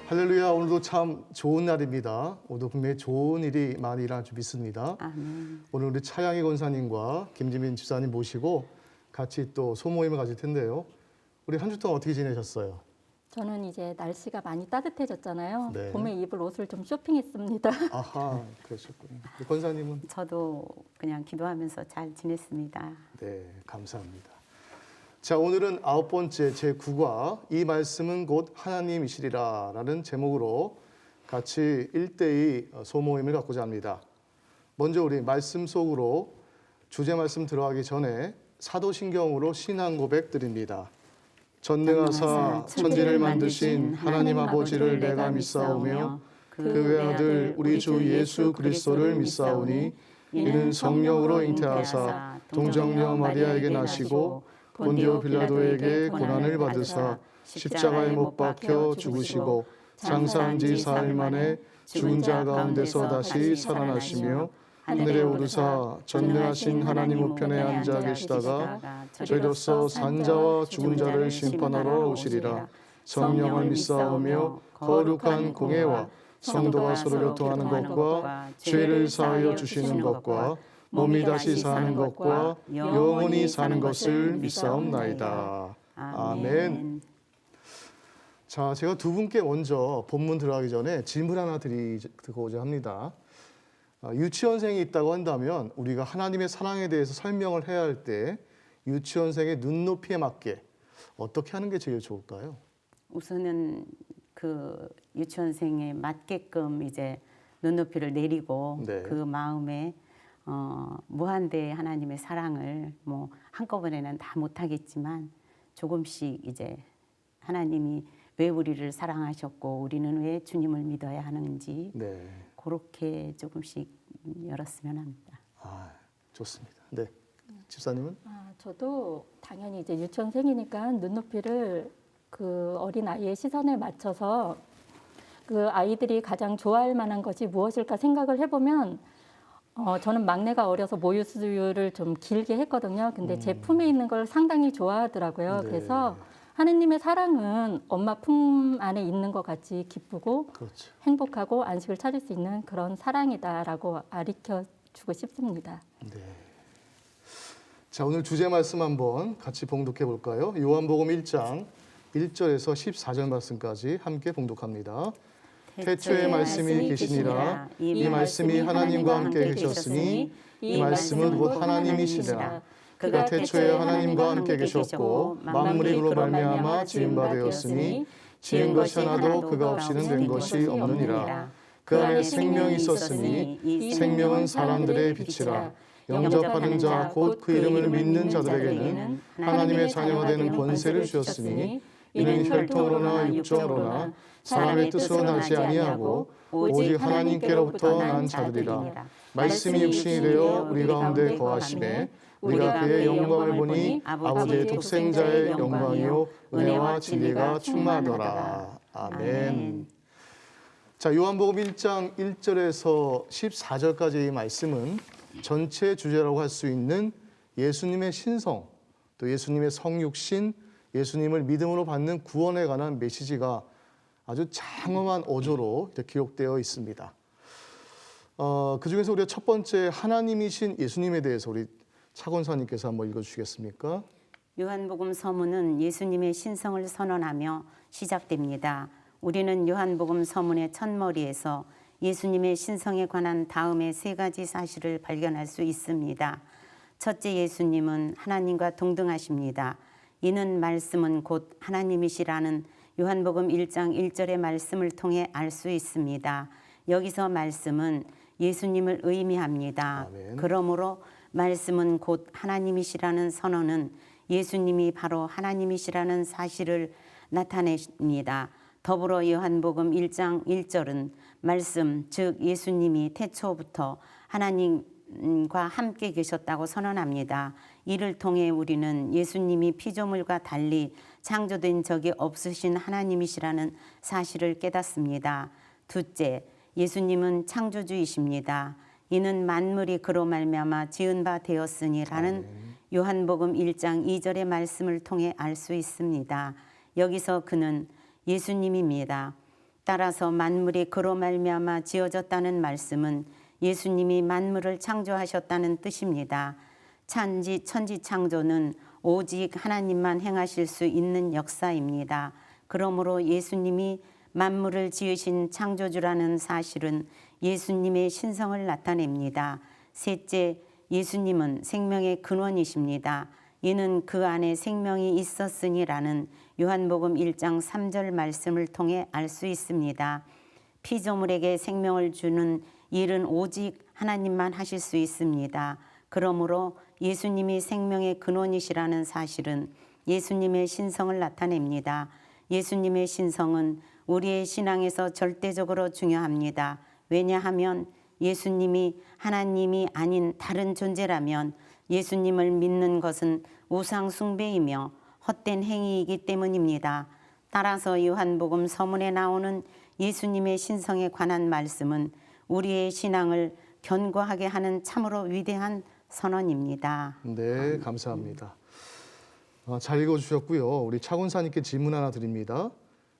할렐루야. 오늘도 참 좋은 날입니다. 오늘도 분명히 좋은 일이 많이 일어날 줄 믿습니다. 아멘. 오늘 우리 차양희 권사님과 김지민 집사님 모시고 같이 또 소모임을 가질 텐데요. 우리 한 주 동안 어떻게 지내셨어요? 저는 이제 날씨가 많이 따뜻해졌잖아요. 네. 봄에 입을 옷을 좀 쇼핑했습니다. 아하, 그러셨군요. 우리 권사님은? 저도 그냥 기도하면서 잘 지냈습니다. 네, 감사합니다. 자, 오늘은 9번째 제9과 이 말씀은 곧 하나님이시리라 라는 제목으로 같이 1대2 소모임을 갖고자 합니다. 먼저 우리 말씀 속으로 주제 말씀 들어가기 전에 사도신경으로 신앙 고백 드립니다. 전능하사 천지를 만드신 하나님 아버지를 내가 믿사오며 그 외아들 우리 주 예수 그리스도를 믿사오니 이는 성령으로 잉태하사 동정녀 마리아에게 나시고 본디오 빌라도에게 고난을 받으사 십자가에 못 박혀 죽으시고 장사한 지 사흘 만에 죽은 자 가운데서 다시 살아나시며 하늘에 오르사 전능하신 하나님 우편에 앉아 계시다가 저희로서 산자와 죽은 자를 심판하러 오시리라. 성령을 믿사오며 거룩한 공회와 성도가 서로 교통하는 것과 죄를 사하여 주시는 것과 몸이 다시 사는 것과 영원히 사는 것을 믿사옵나이다. 아멘. 자, 제가 두 분께 먼저 본문 들어가기 전에 질문 하나 드리고자 합니다. 유치원생이 있다고 한다면 우리가 하나님의 사랑에 대해서 설명을 해야 할 때 유치원생의 눈높이에 맞게 어떻게 하는 게 제일 좋을까요? 우선은 그 유치원생에 맞게끔 이제 눈높이를 내리고 네. 그 마음에 무한대 하나님의 사랑을 뭐 한꺼번에는 다 못하겠지만 조금씩 이제 하나님이 왜 우리를 사랑하셨고 우리는 왜 주님을 믿어야 하는지 네. 그렇게 조금씩 열었으면 합니다. 아, 좋습니다. 네. 집사님은? 저도 당연히 이제 유치원생이니까 눈높이를 그 어린 아이의 시선에 맞춰서 그 아이들이 가장 좋아할 만한 것이 무엇일까 생각을 해보면 저는 막내가 어려서 모유 수유를 좀 길게 했거든요. 근데 제 품에 있는 걸 상당히 좋아하더라고요. 네. 그래서 하느님의 사랑은 엄마 품 안에 있는 것 같이 기쁘고 그렇죠. 행복하고 안식을 찾을 수 있는 그런 사랑이다라고 가르쳐 주고 싶습니다. 네. 자, 오늘 주제 말씀 한번 같이 봉독해 볼까요? 요한복음 1장 1절에서 14절 말씀까지 함께 봉독합니다. 태초에 말씀이 계시니라 이 말씀이 하나님과 함께 계셨으니 이 말씀은 곧 하나님이시라. 그가 태초에 하나님과 함께 계셨고 만물이 그로 말미암아 지은 바 되었으니 지은 것이 하나도 그가 없이는 된 것이 없느니라. 그 안에 생명이 있었으니 이 생명은 사람들의 빛이라. 영접하는 자 곧 그 이름을 믿는 자들에게는 하나님의 자녀가 되는 권세를 주셨으니 이는 혈통으로나 육정으로나 사람의 뜻으로 나지 아니하고 오직 하나님께로부터 난 자들이라. 말씀이 육신이 되어 우리 가운데 거하심에 우리가 그의 영광을 보니 아버지의 독생자의 영광이요 은혜와 진리가 충만하더라. 아멘. 자, 요한복음 1장 1절에서 14절까지의 말씀은 전체 주제라고 할 수 있는 예수님의 신성, 또 예수님의 성육신, 예수님을 믿음으로 받는 구원에 관한 메시지가 아주 장엄한 어조로 기록되어 있습니다. 그 중에서 우리가 첫 번째 하나님이신 예수님에 대해서 우리 차 권사님께서 한번 읽어주시겠습니까? 요한복음 서문은 예수님의 신성을 선언하며 시작됩니다. 우리는 요한복음 서문의 첫머리에서 예수님의 신성에 관한 다음의 세 가지 사실을 발견할 수 있습니다. 첫째, 예수님은 하나님과 동등하십니다. 이는 말씀은 곧 하나님이시라는 요한복음 1장 1절의 말씀을 통해 알 수 있습니다. 여기서 말씀은 예수님을 의미합니다. 아멘. 그러므로 말씀은 곧 하나님이시라는 선언은 예수님이 바로 하나님이시라는 사실을 나타냅니다. 더불어 요한복음 1장 1절은 말씀, 즉 예수님이 태초부터 하나님과 함께 계셨다고 선언합니다. 이를 통해 우리는 예수님이 피조물과 달리 창조된 적이 없으신 하나님이시라는 사실을 깨닫습니다. 둘째, 예수님은 창조주이십니다. 이는 만물이 그로 말미암아 지은 바 되었으니라는 요한복음 1장 2절의 말씀을 통해 알 수 있습니다. 여기서 그는 예수님입니다. 따라서 만물이 그로 말미암아 지어졌다는 말씀은 예수님이 만물을 창조하셨다는 뜻입니다. 천지 창조는 오직 하나님만 행하실 수 있는 역사입니다. 그러므로 예수님이 만물을 지으신 창조주라는 사실은 예수님의 신성을 나타냅니다. 셋째, 예수님은 생명의 근원이십니다. 이는 그 안에 생명이 있었으니라는 요한복음 1장 3절 말씀을 통해 알 수 있습니다. 피조물에게 생명을 주는 일은 오직 하나님만 하실 수 있습니다. 그러므로 예수님이 생명의 근원이시라는 사실은 예수님의 신성을 나타냅니다. 예수님의 신성은 우리의 신앙에서 절대적으로 중요합니다. 왜냐하면 예수님이 하나님이 아닌 다른 존재라면 예수님을 믿는 것은 우상 숭배이며 헛된 행위이기 때문입니다. 따라서 요한복음 서문에 나오는 예수님의 신성에 관한 말씀은 우리의 신앙을 견고하게 하는 참으로 위대한 선언입니다. 네, 감사합니다. 잘 읽어주셨고요. 우리 차군사님께 질문 하나 드립니다.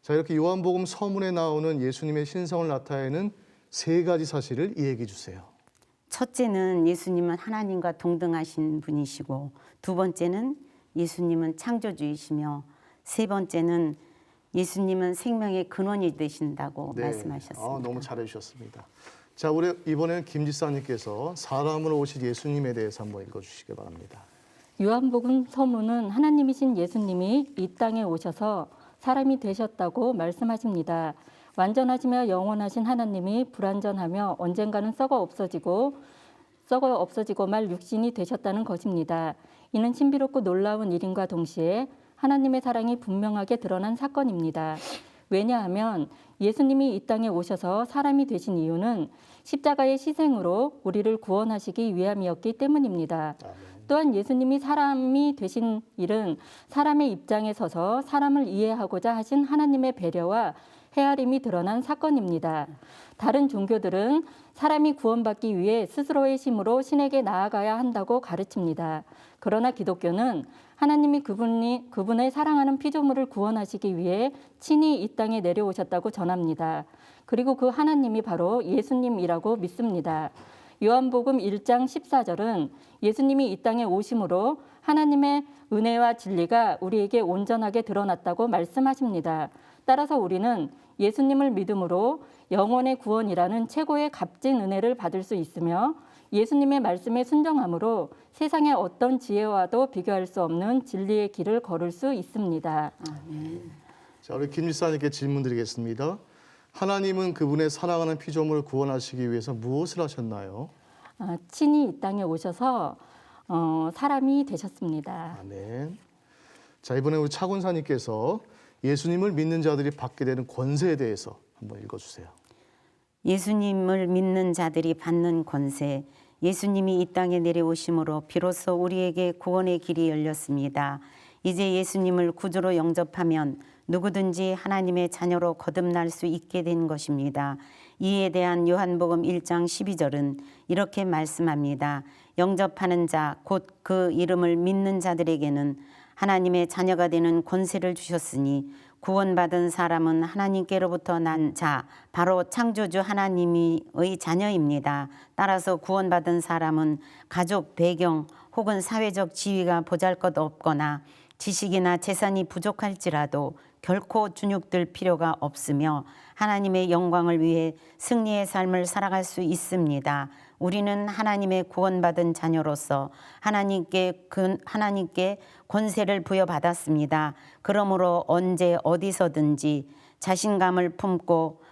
자, 이렇게 요한복음 서문에 나오는 예수님의 신성을 나타내는 세 가지 사실을 이야기해 주세요. 첫째는 예수님은 하나님과 동등하신 분이시고, 두 번째는 예수님은 창조주이시며, 세 번째는 예수님은 생명의 근원이 되신다고 말씀하셨습니다. 너무 잘해 주셨습니다. 자, 우리 이번에는 김 지사님께서 사람으로 오실 예수님에 대해서 한번 읽어주시기 바랍니다. 요한복음 서문은 하나님이신 예수님이 이 땅에 오셔서 사람이 되셨다고 말씀하십니다. 완전하시며 영원하신 하나님이 불완전하며 언젠가는 썩어 없어지고 말 육신이 되셨다는 것입니다. 이는 신비롭고 놀라운 일임과 동시에 하나님의 사랑이 분명하게 드러난 사건입니다. 왜냐하면 예수님이 이 땅에 오셔서 사람이 되신 이유는 십자가의 희생으로 우리를 구원하시기 위함이었기 때문입니다. 또한 예수님이 사람이 되신 일은 사람의 입장에 서서 사람을 이해하고자 하신 하나님의 배려와 헤아림이 드러난 사건입니다. 다른 종교들은 사람이 구원받기 위해 스스로의 힘으로 신에게 나아가야 한다고 가르칩니다. 그러나 기독교는 하나님이 그분의 사랑하는 피조물을 구원하시기 위해 친히 이 땅에 내려오셨다고 전합니다. 그리고 그 하나님이 바로 예수님이라고 믿습니다. 요한복음 1장 14절은 예수님이 이 땅에 오심으로 하나님의 은혜와 진리가 우리에게 온전하게 드러났다고 말씀하십니다. 따라서 우리는 예수님을 믿음으로 영혼의 구원이라는 최고의 값진 은혜를 받을 수 있으며 예수님의 말씀에 순종함으로 세상의 어떤 지혜와도 비교할 수 없는 진리의 길을 걸을 수 있습니다. 아멘. 자, 우리 김 지사님께 질문 드리겠습니다. 하나님은 그분의 사랑하는 피조물을 구원하시기 위해서 무엇을 하셨나요? 친히 이 땅에 오셔서 사람이 되셨습니다. 아멘. 자, 이번에 우리 차군사님께서 예수님을 믿는 자들이 받게 되는 권세에 대해서 한번 읽어주세요. 예수님을 믿는 자들이 받는 권세, 예수님이 이 땅에 내려오심으로 비로소 우리에게 구원의 길이 열렸습니다. 이제 예수님을 구주로 영접하면 누구든지 하나님의 자녀로 거듭날 수 있게 된 것입니다. 이에 대한 요한복음 1장 12절은 이렇게 말씀합니다. 영접하는 자, 곧 그 이름을 믿는 자들에게는 하나님의 자녀가 되는 권세를 주셨으니 구원받은 사람은 하나님께로부터 난 자, 바로 창조주 하나님의 자녀입니다. 따라서 구원받은 사람은 가족, 배경 혹은 사회적 지위가 보잘것없거나 지식이나 재산이 부족할지라도 결코 주눅들 필요가 없으며 하나님의 영광을 위해 승리의 삶을 살아갈 수 있습니다. 우리는 하나님의 구원받은 자녀로서 하나님께 권세를 부여받았습니다. 그러므로 언제 어디서든지 자신감을 품고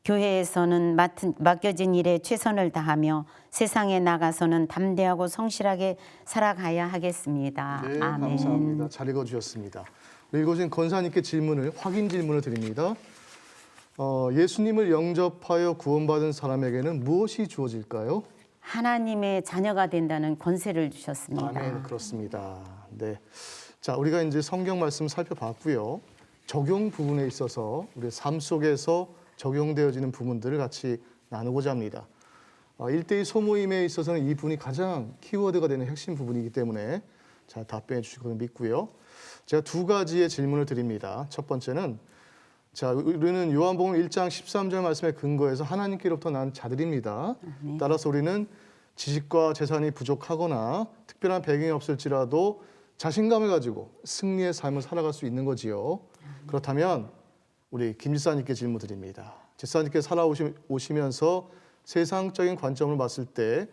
교회에서는 맡겨진 일에 최선을 다하며 세상에 나가서는 담대하고 성실하게 살아가야 하겠습니다. 네, 아멘. 감사합니다. 잘 읽어주셨습니다. 읽어주신 권사님께 확인 질문을 드립니다. 예수님을 영접하여 구원받은 사람에게는 무엇이 주어질까요? 하나님의 자녀가 된다는 권세를 주셨습니다. 아멘, 그렇습니다. 네, 자, 우리가 이제 성경 말씀 살펴봤고요. 적용 부분에 있어서 우리 삶 속에서 적용되어지는 부분들을 같이 나누고자 합니다. 1대2 소모임에 있어서는 이 부분이 가장 키워드가 되는 핵심 부분이기 때문에 잘 답변해 주실 것을 믿고요. 제가 두 가지의 질문을 드립니다. 첫 번째는 자, 우리는 요한복음 1장 13절 말씀에 근거해서 하나님께로부터 난 자들입니다. 네. 따라서 우리는 지식과 재산이 부족하거나 특별한 배경이 없을지라도 자신감을 가지고 승리의 삶을 살아갈 수 있는 거지요. 그렇다면 우리 김 지사님께 질문 드립니다. 지사님께 살아오시면서 세상적인 관점을 봤을 때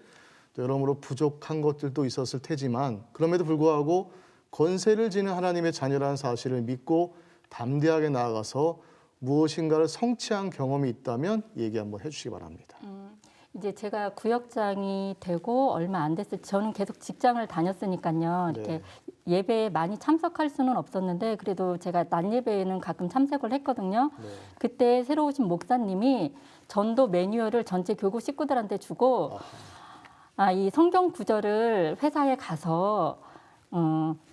또 여러모로 부족한 것들도 있었을 테지만 그럼에도 불구하고 권세를 지닌 하나님의 자녀라는 사실을 믿고 담대하게 나아가서 무엇인가를 성취한 경험이 있다면 얘기 한번 해주시기 바랍니다. 이제 제가 구역장이 되고 얼마 안 됐을 때 저는 계속 직장을 다녔으니까요. 이렇게 예배에 많이 참석할 수는 없었는데 그래도 제가 낮 예배에는 가끔 참석을 했거든요. 네. 그때 새로 오신 목사님이 전도 매뉴얼을 전체 교구 식구들한테 주고 이 성경 구절을 회사에 가서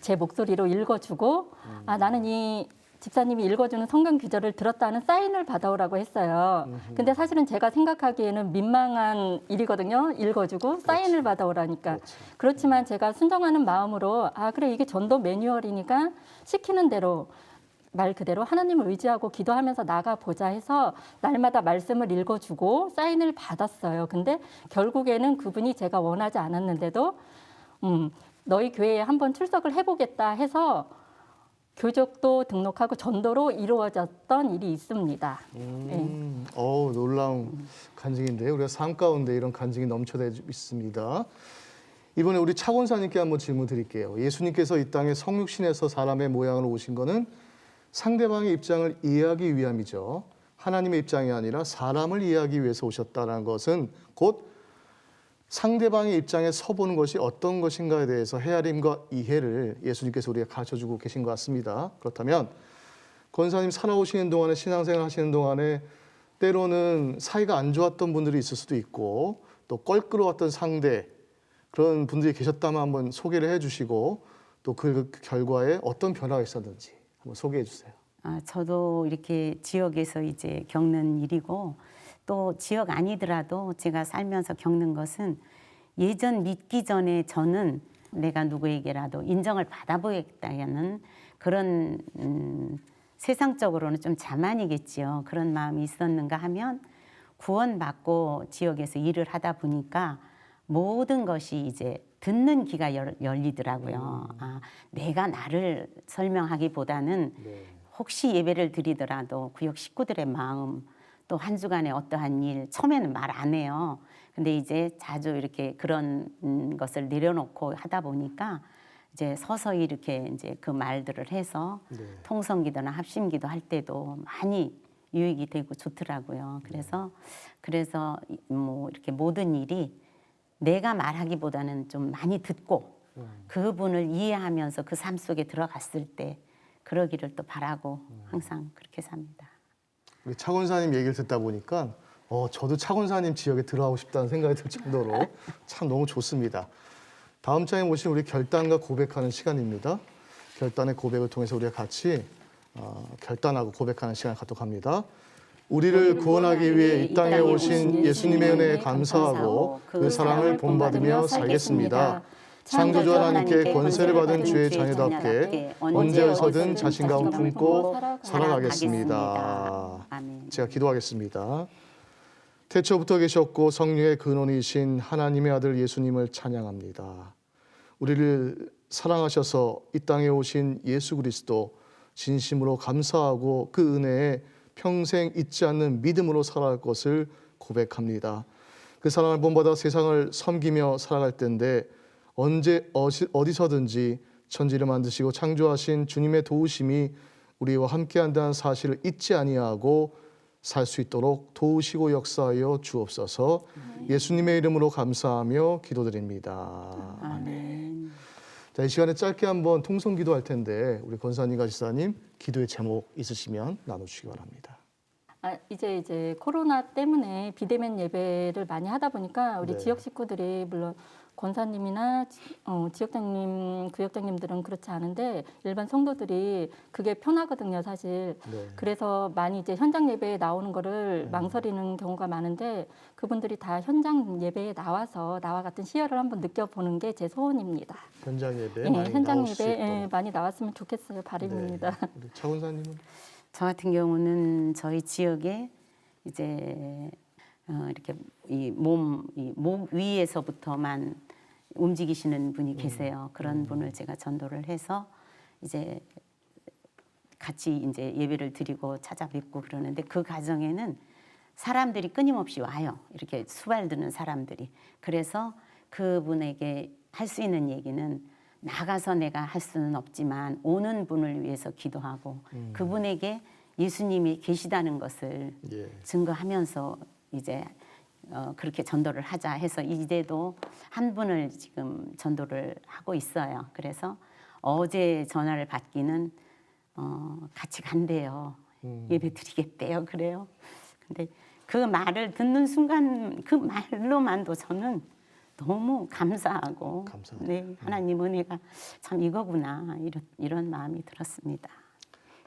제 목소리로 읽어주고 나는 이 집사님이 읽어주는 성경 구절을 들었다는 사인을 받아오라고 했어요. 근데 사실은 제가 생각하기에는 민망한 일이거든요. 읽어주고 사인을 받아오라니까. 그렇지만 제가 순종하는 마음으로 그래 이게 전도 매뉴얼이니까 시키는 대로 말 그대로 하나님을 의지하고 기도하면서 나가보자 해서 날마다 말씀을 읽어주고 사인을 받았어요. 근데 결국에는 그분이 제가 원하지 않았는데도 너희 교회에 한번 출석을 해보겠다 해서 교족도 등록하고 전도로 이루어졌던 일이 있습니다. 놀라운 간증인데요. 우리가 삶 가운데 이런 간증이 넘쳐나고 있습니다. 이번에 우리 차 권사님께 한번 질문 드릴게요. 예수님께서 이 땅에 성육신에서 사람의 모양으로 오신 거는 상대방의 입장을 이해하기 위함이죠. 하나님의 입장이 아니라 사람을 이해하기 위해서 오셨다는 것은 곧 상대방의 입장에 서보는 것이 어떤 것인가에 대해서 헤아림과 이해를 예수님께서 우리가 가르쳐주고 계신 것 같습니다. 그렇다면 권사님 살아오시는 동안에 신앙생활 하시는 동안에 때로는 사이가 안 좋았던 분들이 있을 수도 있고 또 껄끄러웠던 상대 그런 분들이 계셨다면 한번 소개를 해주시고 또 그 결과에 어떤 변화가 있었는지 한번 소개해 주세요. 저도 이렇게 지역에서 이제 겪는 일이고 또 지역 아니더라도 제가 살면서 겪는 것은 예전 믿기 전에 저는 내가 누구에게라도 인정을 받아보겠다는 그런 세상적으로는 좀 자만이겠지요. 그런 마음이 있었는가 하면 구원받고 지역에서 일을 하다 보니까 모든 것이 이제 듣는 귀가 열리더라고요. 내가 나를 설명하기보다는 혹시 예배를 드리더라도 구역 식구들의 마음 또 한 주간에 어떠한 일 처음에는 말 안 해요. 근데 이제 자주 이렇게 그런 것을 내려놓고 하다 보니까 이제 서서히 이렇게 이제 그 말들을 해서 통성기도나 합심기도 할 때도 많이 유익이 되고 좋더라고요. 그래서 뭐 이렇게 모든 일이 내가 말하기보다는 좀 많이 듣고 그분을 이해하면서 그 삶 속에 들어갔을 때 그러기를 또 바라고 항상 그렇게 삽니다. 우리 차 권사님 얘기를 듣다 보니까 저도 차 권사님 지역에 들어가고 싶다는 생각이 들 정도로 참 너무 좋습니다. 다음 장에 모신 우리 결단과 고백하는 시간입니다. 결단의 고백을 통해서 우리가 같이 결단하고 고백하는 시간을 갖도록 합니다. 우리를 구원하기 위해 이 땅에 오신 예수님의 은혜에 감사하고 그 사랑을 본받으며 살겠습니다. 창조주 하나님께 권세를 받은 주의 자녀답게 언제에서든 자신감을 품고 살아가겠습니다. 제가 기도하겠습니다. 태초부터 계셨고 성령의 근원이신 하나님의 아들 예수님을 찬양합니다. 우리를 사랑하셔서 이 땅에 오신 예수 그리스도 진심으로 감사하고 그 은혜에 평생 잊지 않는 믿음으로 살아갈 것을 고백합니다. 그 사랑을 본받아 세상을 섬기며 살아갈 때인데 언제 어디서든지 천지를 만드시고 창조하신 주님의 도우심이 우리와 함께한다는 사실을 잊지 아니하고 살 수 있도록 도우시고 역사하여 주옵소서. 예수님의 이름으로 감사하며 기도드립니다. 아멘. 자, 이 시간에 짧게 한번 통성 기도할 텐데 우리 권사님과 지사님 기도의 제목 있으시면 나눠주시기 바랍니다. 이제 코로나 때문에 비대면 예배를 많이 하다 보니까 우리 지역 식구들이 물론 권사님이나 지역장님, 구역장님들은 그렇지 않은데 일반 성도들이 그게 편하거든요, 사실. 그래서 많이 이제 현장 예배에 나오는 거를 망설이는 경우가 많은데 그분들이 다 현장 예배에 나와서 나와 같은 시열을 한번 느껴보는 게 제 소원입니다. 현장 예배 많이 현장 나올 수 예배 있도록. 많이 나왔으면 좋겠어요, 바람입니다. 우리 차 권사님은? 저 같은 경우는 저희 지역에 이제 이렇게 목 위에서부터만 움직이시는 분이 계세요. 그런 분을 제가 전도를 해서 이제 같이 이제 예배를 드리고 찾아뵙고 그러는데 그 가정에는 사람들이 끊임없이 와요. 이렇게 수발드는 사람들이. 그래서 그분에게 할 수 있는 얘기는 나가서 내가 할 수는 없지만 오는 분을 위해서 기도하고 그분에게 예수님이 계시다는 것을 예. 증거하면서 이제 그렇게 전도를 하자 해서 이제도 한 분을 지금 전도를 하고 있어요. 그래서 어제 전화를 받기는 같이 간대요. 예배 드리겠대요. 그래요. 근데 그 말을 듣는 순간 그 말로만도 저는 너무 감사하고 감사하죠. 네, 하나님 은혜가 참 이거구나 이런 마음이 들었습니다.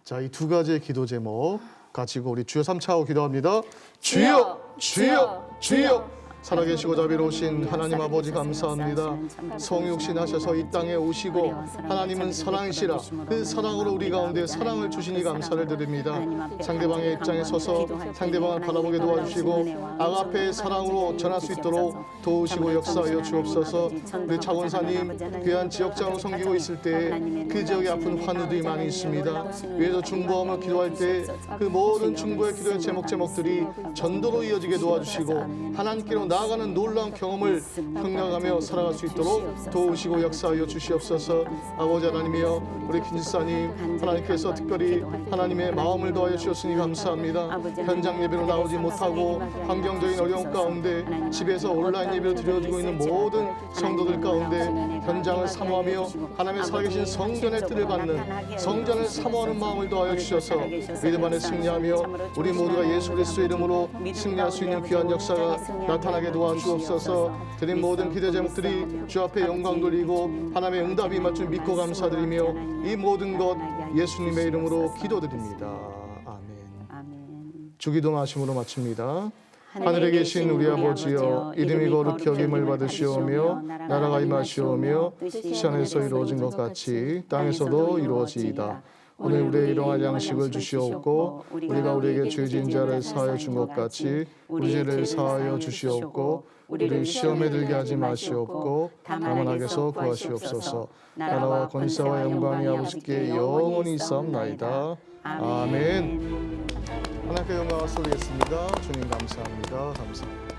자, 이 두 가지의 기도 제목 가지고 우리 주여 삼차하고 기도합니다. 주여, 주여, 주여. 살아계시고 자비로우신 하나님 아버지 감사합니다. 성육신하셔서 이 땅에 오시고 하나님은 사랑이시라. 그 사랑으로 우리 가운데 사랑을 주시니 감사를 드립니다. 상대방의 입장에 서서 상대방을 바라보게 도와주시고 아가페의 사랑으로 전할 수 있도록 도우시고 역사하여 주옵소서. 우리 차원사님 귀한 지역장으로 섬기고 있을 때에 그 지역에 아픈 환우들이 많이 있습니다. 위에서 중보함을 기도할 때 그 모든 중보의 기도의 제목들이 전도로 이어지게 도와주시고 하나님께로 나아가는 놀라운 경험을 평량하며 살아갈 수 있도록 도우시고 역사하여 주시옵소서. 아버지 하나님이여 우리 김지사님 하나님께서 특별히 하나님의 마음을 더하여 주셨으니 감사합니다. 현장 예배로 나오지 못하고 환경적인 어려움 가운데 집에서 온라인 예배를 드려지고 있는 모든 성도들 가운데 현장을 사모하며 하나님의 살아계신 성전의 뜻을 받는 성전을 사모하는 마음을 더하여 주셔서 믿음 안에 승리하며 우리 모두가 예수 그리스도의 이름으로 승리할 수 있는 귀한 역사가 나타나게 도와주옵소서. 드린 모든 기대 제목들이 주 앞에 영광 돌리고 하나님의 응답이 임할 줄 믿고 감사드리며 이 모든 것 예수님의 이름으로 기도드립니다. 아멘. 아멘. 주기도 마심으로 마칩니다. 하늘에 계신 우리 아버지여 이름이 거룩히 여김을 받으시오며 나라가 임하시오며 시안에서 이루어진 것 같이 땅에서도 이루어지이다. 오늘 우리의 일용할 양식을 주시옵고 우리가 우리에게 죄 지은 자를 사하여 준 것 같이 우리 죄를 사하여 주시옵고 우리를 시험에 들게 하지 마시옵고 다만 악에서 구하시옵소서. 나라와 권세와 영광이 아버지께 영원히 있사옵나이다. 아멘. 하나님께 영광을 돌리겠습니다. 주님 감사합니다. 감사합니다.